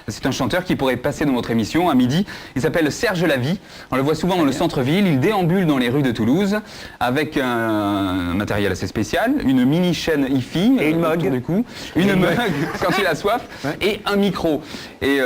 C'est un chanteur qui pourrait passer dans votre émission à midi. Il s'appelle Serge Lavie. On le voit souvent dans le centre-ville. Il déambule dans les rues de Toulouse avec un matériel assez spécial, une mini chaîne hi-fi et une mug du cou, une mug quand il a soif et un micro. Et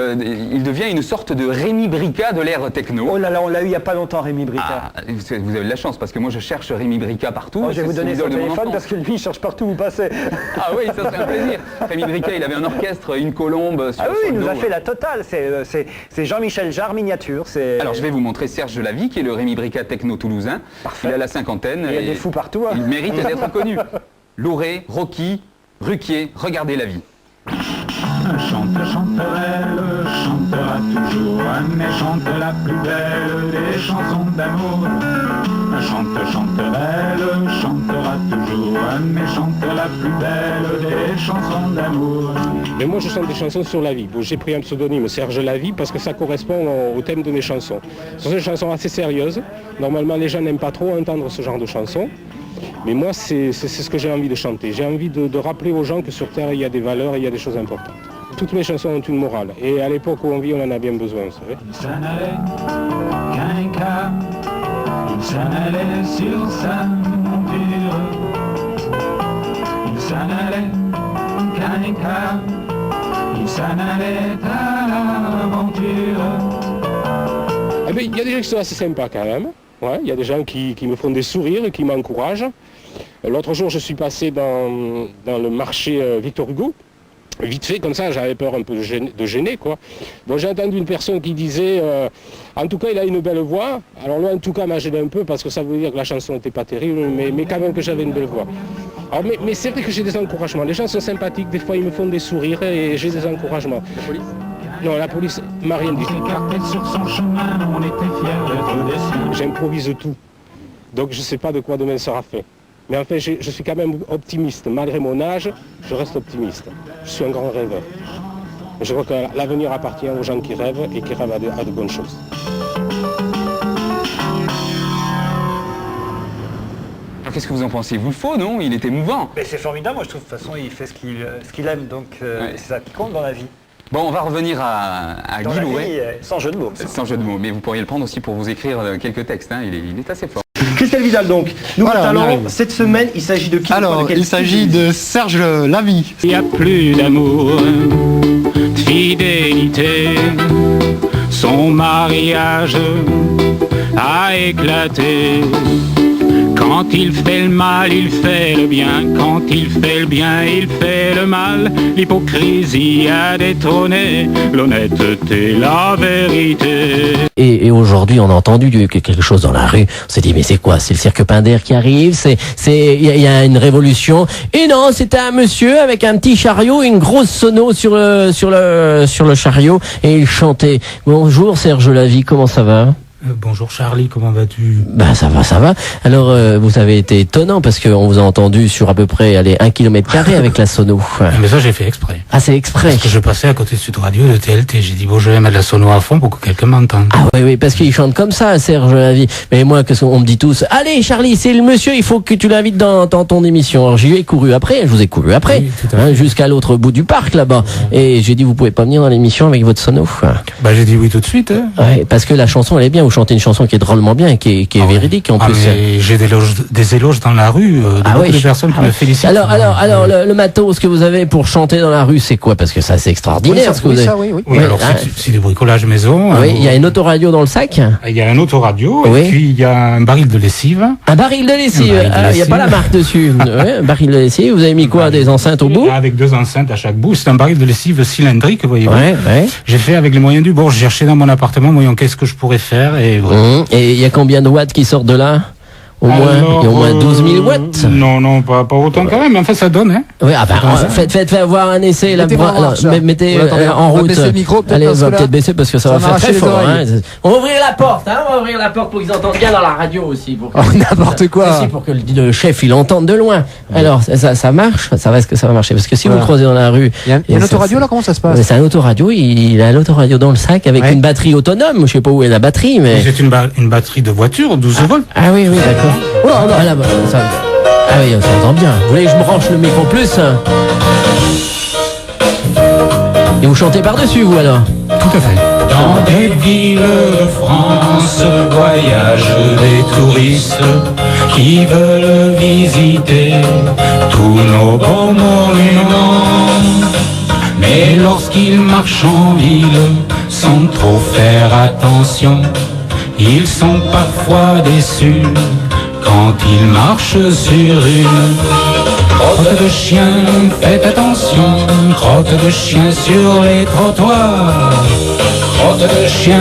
il devient une sorte de Rémi Brica de l'ère techno. Oh là là, on l'a eu il n'y a pas longtemps, Rémi Brica. Ah, vous avez de la chance parce que moi je cherche Rémi Brica partout. Oh, je vais vous donner son téléphone parce que lui il cherche partout où passer. Ah oui, ça serait un plaisir. Rémi Brica, il avait un orchestre, une colombe. Sur, ah oui, il nous a fait la totale. C'est Jean-Michel Jarre miniature. Alors je vais vous montrer Serge Lavie, qui est le Rémi Brica techno toulousain. Parfait. Il a la cinquantaine. Il y a des fous partout. Hein. Il mérite d'être connu. Louré, Rocky, Ruquier, regardez la vie. Chante, chanterelle, chantera toujours, mais chante la plus belle des chansons d'amour. Chante, chanterelle, chantera toujours, mais chante la plus belle des chansons d'amour. Mais moi je chante des chansons sur la vie. Bon, j'ai pris un pseudonyme, Serge Lavie, parce que ça correspond au thème de mes chansons. Ce sont des chansons assez sérieuses. Normalement les gens n'aiment pas trop entendre ce genre de chansons. Mais moi c'est ce que j'ai envie de chanter. J'ai envie de rappeler aux gens que sur Terre il y a des valeurs et il y a des choses importantes. Toutes mes chansons ont une morale. Et à l'époque où on vit, on en a bien besoin, vous savez. Il s'en allait qu'un cas, il s'en allait sur sa monture. Il s'en allait qu'un cas, il s'en allait à l'aventure. Eh bien, il y a des gens qui sont assez sympas quand même. Ouais, il y a des gens qui me font des sourires et qui m'encouragent. L'autre jour, je suis passé dans le marché Victor Hugo. Vite fait, comme ça, j'avais peur un peu de gêner, quoi. Donc j'ai entendu une personne qui disait, en tout cas, il a une belle voix. Alors là, en tout cas, m'a gêné un peu parce que ça veut dire que la chanson n'était pas terrible, mais quand même que j'avais une belle voix. Alors, mais c'est vrai que j'ai des encouragements. Les gens sont sympathiques, des fois ils me font des sourires et j'ai des encouragements. La police ? Non, la police m'a rien dit. Sur son chemin, on était fiers d'être des siens. J'improvise tout. Donc je ne sais pas de quoi demain sera fait. Mais en fait, je suis quand même optimiste. Malgré mon âge, je reste optimiste. Je suis un grand rêveur. Je crois que l'avenir appartient aux gens qui rêvent et qui rêvent à de bonnes choses. Alors qu'est-ce que vous en pensez? Vous le faut, non? Il est émouvant. Mais c'est formidable, moi je trouve. De toute façon, il fait ce qu'il aime, donc c'est ça qui compte dans la vie. Bon, on va revenir à Guy Louré. Sans jeu de mots. Sans jeu de mots, mais vous pourriez le prendre aussi pour vous écrire quelques textes. Hein. Il est assez fort. Christelle Vidal donc, nouveau talent, cette semaine il s'agit de qui? Alors, il s'agit de Serge Lavie. Il n'y a plus d'amour, de fidélité, son mariage a éclaté. Quand il fait le mal, il fait le bien. Quand il fait le bien, il fait le mal. L'hypocrisie a détrôné l'honnêteté, la vérité. Et aujourd'hui, on a entendu quelque chose dans la rue. On s'est dit, mais c'est quoi? C'est le cirque Pinder qui arrive? Il y a une révolution. Et non, c'était un monsieur avec un petit chariot, une grosse sono sur le chariot, et il chantait. Bonjour Serge Lavie, comment ça va? Bonjour Charlie, comment vas-tu? Ben ça va. Alors vous avez été étonnant parce qu'on vous a entendu sur à peu près 1 km² avec la sono. Mais ça j'ai fait exprès. Ah c'est exprès. Parce que je passais à côté de Sud Radio de TLT, j'ai dit bon je vais mettre la sono à fond pour que quelqu'un m'entende. Ah oui, parce qu'il chante comme ça Serge Lavie. Mais moi qu'est-ce qu'on me dit tous? Allez Charlie, c'est le monsieur, il faut que tu l'invites dans ton émission. Alors j'y ai couru après, je vous ai couru après, oui, jusqu'à l'autre bout du parc là-bas. Et j'ai dit vous pouvez pas venir dans l'émission avec votre sono. Bah j'ai dit oui tout de suite. Hein. Ouais, parce que la chanson elle est bien. Vous chantez une chanson qui est drôlement bien, qui est véridique en plus. J'ai des éloges dans la rue de beaucoup de personnes qui me félicitent. Alors le matos que vous avez pour chanter dans la rue, c'est quoi? Parce que ça c'est extraordinaire ce que vous avez. Oui, alors c'est du bricolage maison. Oui, il y a une autoradio dans le sac. Il y a un autoradio et puis il y a un baril de lessive. Un baril de lessive. Il n'y a pas la marque dessus. Un baril de lessive. Vous avez mis quoi? Des enceintes au bout? Avec 2 enceintes à chaque bout. C'est un baril de lessive cylindrique, voyez-vous. Ouais. J'ai fait avec les moyens du bord. J'ai cherché dans mon appartement, voyons qu'est-ce que je pourrais faire et voilà. Et il y a combien de watts qui sortent de là? Il y a au moins 12 000 watts. Non, pas autant quand même, mais en fait ça donne, hein. Oui, faites avoir un essai là. Mettez en route. Allez, on va peut-être baisser parce que ça va faire très fort. On va ouvrir la porte, on va ouvrir la porte pour qu'ils entendent bien dans la radio aussi. N'importe quoi. Aussi pour que le chef il entende de loin. Alors ça marche, est-ce que ça va marcher? Parce que si vous croisez dans la rue, il y a une autoradio là, comment ça se passe? C'est un autoradio, il a l'autoradio dans le sac avec une batterie autonome. Je sais pas où est la batterie, mais c'est une batterie de voiture, 12 volts. Ah oui, d'accord. Ah oui, on s'entend bien. Vous voulez que je branche le micro plus? Et vous chantez par-dessus, vous, alors? Tout à fait. Dans des villes de France voyagent des touristes qui veulent visiter tous nos beaux monuments. Mais lorsqu'ils marchent en ville, sans trop faire attention, ils sont parfois déçus quand ils marchent sur une crotte de chien. Faites attention, crotte de chien sur les trottoirs. Crotte de chien,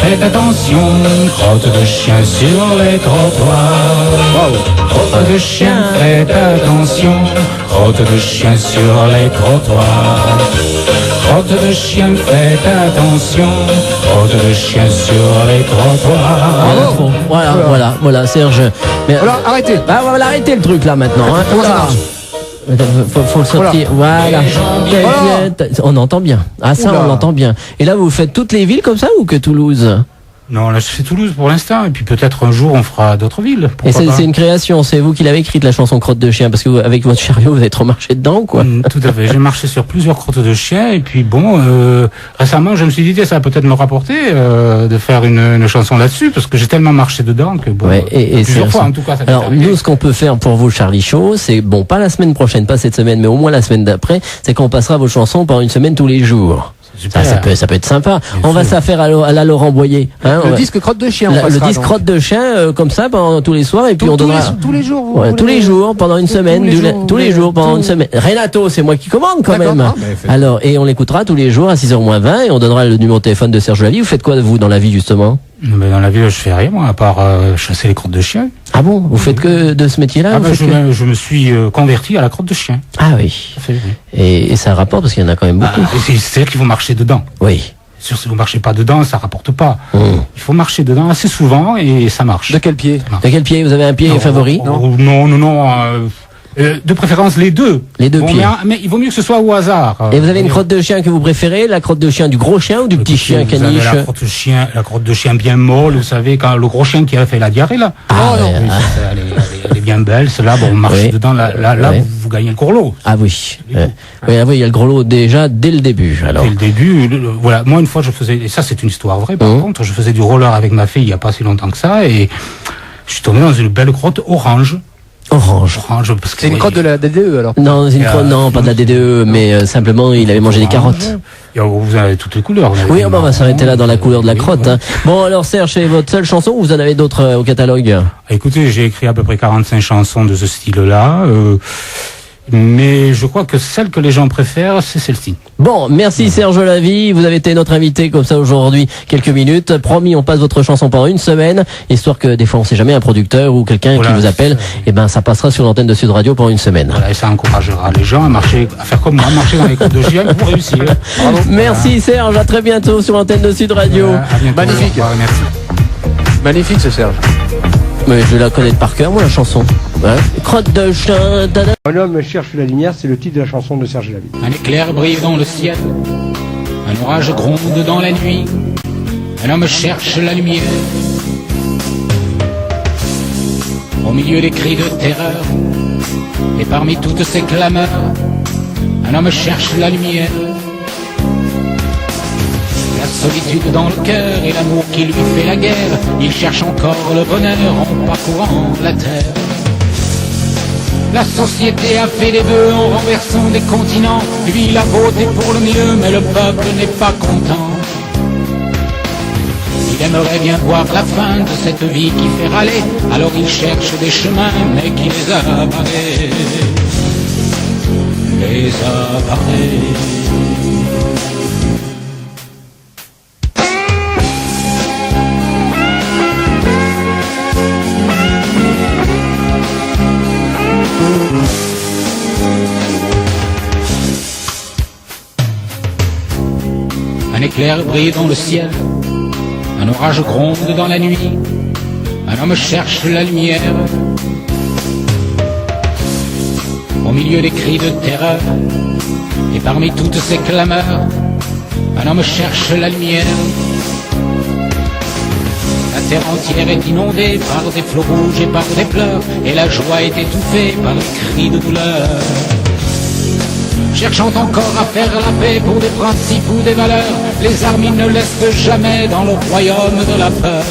faites attention, crotte de chien sur les trottoirs. Crotte de chien, faites attention, crotte de chien sur les trottoirs. Crotte de chien, faites attention, crotte de chien sur les trottoirs. Voilà, Serge. Mais, Voilà, arrêtez. Bah, on va l'arrêter le truc là maintenant. Hein. Comment ça marche? Faut le sortir. Voilà. On entend bien. Ah ça, Oula. on l'entend bien. Et là, vous faites toutes les villes comme ça ou que Toulouse? Non, là je fais Toulouse pour l'instant, et puis peut-être un jour on fera d'autres villes. Et Pourquoi pas. c'est une création, c'est vous qui l'avez écrite la chanson Crotte de chien, parce que avec votre chariot vous avez trop marché dedans, quoi. Tout à fait. J'ai marché sur plusieurs crottes de chiens, et puis bon, récemment je me suis dit tiens, ça va peut-être me rapporter de faire une chanson là-dessus, parce que j'ai tellement marché dedans que bon, Ouais, et plusieurs c'est- fois en tout cas. Ça m'est Alors arrivé. nous, ce qu'on peut faire pour vous, Charlie Show, c'est bon, pas la semaine prochaine, pas cette semaine, mais au moins la semaine d'après, c'est qu'on passera vos chansons pendant une semaine tous les jours. Super. Ça peut être sympa. Bien On va sûr. ça faire à la Laurent Boyer. Hein, Le ouais. disque crotte de chien, on Le passera, disque donc. crotte de chien comme ça pendant tous les soirs, et puis on donnera tous les jours, vous Ouais, voulez- tous les jours pendant une tous semaine, les jours, tous les jours pendant tous- une semaine. Renato, c'est moi qui commande quand D'accord. même. Ah, mais faites- Alors, et on l'écoutera tous les jours à 6h moins 20 et on donnera le numéro de téléphone de Serge Lavie. Vous faites quoi vous dans la vie justement? Mais dans la ville, je fais rien, moi, à part chasser les crottes de chiens. Ah bon, vous faites que de ce métier-là? Ah vous ben, faites que- je me suis converti à la crotte de chien. Ah oui. Ça fait, oui. Et ça rapporte parce qu'il y en a quand même beaucoup. Et c'est-à-dire qu'il faut marcher dedans. Oui. Sûr, si vous marchez pas dedans, ça rapporte pas. Mmh. Il faut marcher dedans assez souvent et ça marche. De quel pied? De quel pied? Vous avez un pied favori? Non. De préférence les deux. Les deux Bon, pieds. mais il vaut mieux que ce soit au hasard. Et vous avez une crotte de chien que vous préférez? La crotte de chien du gros chien ou du petit chien Vous avez caniche? la crotte de chien bien molle, vous savez, quand le gros chien qui a fait la diarrhée là. Ah, non, ouais, oui, elle est bien belle, celle-là, bon, on marche Oui. dedans, là, Oui. vous gagnez le gros lot. Ah oui. Oui, il y a le gros lot déjà dès le début. Alors. Dès le début, voilà, moi une fois je faisais, et ça c'est une histoire vraie par contre, je faisais du roller avec ma fille il n'y a pas si longtemps que ça, et je suis tombé dans une belle grotte orange. Orange. Parce que C'est une crotte de la DDE alors. Non, c'est une crotte, non, pas de la DDE, mais simplement il avait mangé des carottes. Et vous avez toutes les couleurs. vous avez Oui, du on va marron, s'arrêter là dans la couleur de la oui, crotte. voilà. Hein. Bon, alors Serge, c'est votre seule chanson ou vous en avez d'autres au catalogue? Écoutez, j'ai écrit à peu près 45 chansons de ce style-là, mais je crois que celle que les gens préfèrent, c'est celle-ci. Bon, merci Serge Lavie, vous avez été notre invité comme ça aujourd'hui quelques minutes. Promis, on passe votre chanson pendant une semaine, histoire que des fois on sait jamais, un producteur ou quelqu'un Voilà, qui vous appelle, et ben ça passera sur l'antenne de Sud Radio pendant une semaine. Voilà, et ça encouragera les gens à marcher, à faire comme moi, marcher dans les côtes de chien pour réussir. Bravo. Merci Serge, à très bientôt sur l'antenne de Sud Radio. À bientôt. Magnifique. Au revoir, merci. Magnifique ce Serge. Mais je vais la connaître par cœur, moi, la chanson. Ouais. Crotte de chien, dada. Un homme cherche la lumière, c'est le titre de la chanson de Serge Lavie. Un éclair brille dans le ciel, un orage gronde dans la nuit, un homme cherche la lumière. Au milieu des cris de terreur, et parmi toutes ces clameurs, un homme cherche la lumière. La solitude dans le cœur et l'amour qui lui fait la guerre, il cherche encore le bonheur en parcourant la terre. La société a fait des vœux en renversant des continents. Lui, il a voté pour le mieux, mais le peuple n'est pas content. Il aimerait bien voir la fin de cette vie qui fait râler. Alors il cherche des chemins, mais qui les a barrés. Les a barrés. Un éclair brille dans le ciel, un orage gronde dans la nuit, un homme cherche la lumière. Au milieu des cris de terreur, et parmi toutes ces clameurs, un homme cherche la lumière. La terre entière est inondée par des flots rouges et par des pleurs, et la joie est étouffée par les cris de douleur. cherchant encore à faire la paix pour des principes ou des valeurs. Les armes ils ne laissent jamais dans le royaume de la peur.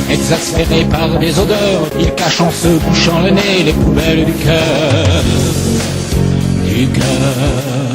Exaspérés par des odeurs, ils cachent en se bouchant le nez les poubelles du cœur. Du cœur.